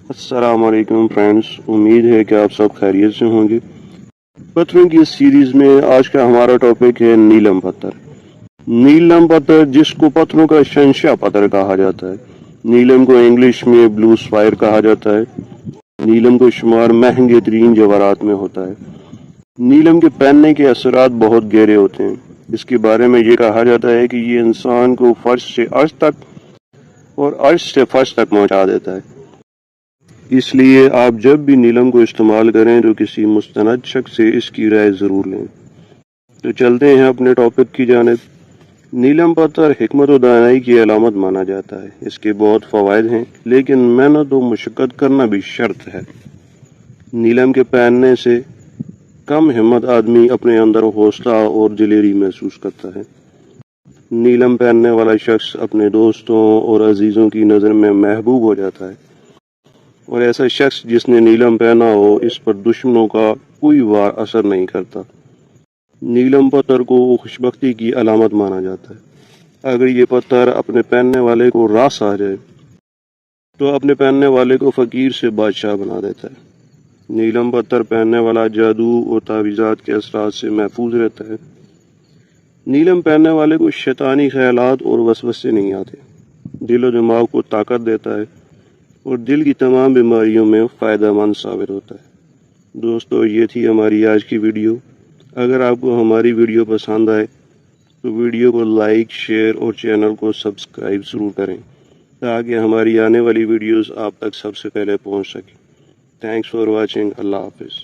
السلام علیکم فرینڈز، امید ہے کہ آپ سب خیریت سے ہوں گے۔ پتھروں کی اس سیریز میں آج کا ہمارا ٹاپک ہے نیلم پتھر۔ نیلم پتھر، جس کو پتھروں کا شہنشاہ پتھر کہا جاتا ہے۔ نیلم کو انگلش میں بلو سفائر کہا جاتا ہے۔ نیلم کو شمار مہنگے ترین جواہرات میں ہوتا ہے۔ نیلم کے پہننے کے اثرات بہت گہرے ہوتے ہیں۔ اس کے بارے میں یہ کہا جاتا ہے کہ یہ انسان کو فرش سے عرش تک اور عرش سے فرش تک پہنچا دیتا ہے۔ اس لیے آپ جب بھی نیلم کو استعمال کریں تو کسی مستند شخص سے اس کی رائے ضرور لیں۔ تو چلتے ہیں اپنے ٹاپک کی جانب۔ نیلم پتھر حکمت و دانائی کی علامت مانا جاتا ہے۔ اس کے بہت فوائد ہیں، لیکن محنت و مشقت کرنا بھی شرط ہے۔ نیلم کے پہننے سے کم ہمت آدمی اپنے اندر حوصلہ اور دلیری محسوس کرتا ہے۔ نیلم پہننے والا شخص اپنے دوستوں اور عزیزوں کی نظر میں محبوب ہو جاتا ہے، اور ایسا شخص جس نے نیلم پہنا ہو اس پر دشمنوں کا کوئی وار اثر نہیں کرتا۔ نیلم پتھر کو خوشبختی کی علامت مانا جاتا ہے۔ اگر یہ پتھر اپنے پہننے والے کو راس آ جائے تو اپنے پہننے والے کو فقیر سے بادشاہ بنا دیتا ہے۔ نیلم پتھر پہننے والا جادو اور تعویذات کے اثرات سے محفوظ رہتا ہے۔ نیلم پہننے والے کو شیطانی خیالات اور وسوسے نہیں آتے۔ دل و دماغ کو طاقت دیتا ہے اور دل کی تمام بیماریوں میں فائدہ مند ثابت ہوتا ہے۔ دوستو، یہ تھی ہماری آج کی ویڈیو۔ اگر آپ کو ہماری ویڈیو پسند آئے تو ویڈیو کو لائک، شیئر اور چینل کو سبسکرائب ضرور کریں تاکہ ہماری آنے والی ویڈیوز آپ تک سب سے پہلے پہنچ سکیں۔ Thanks for watching. اللہ حافظ۔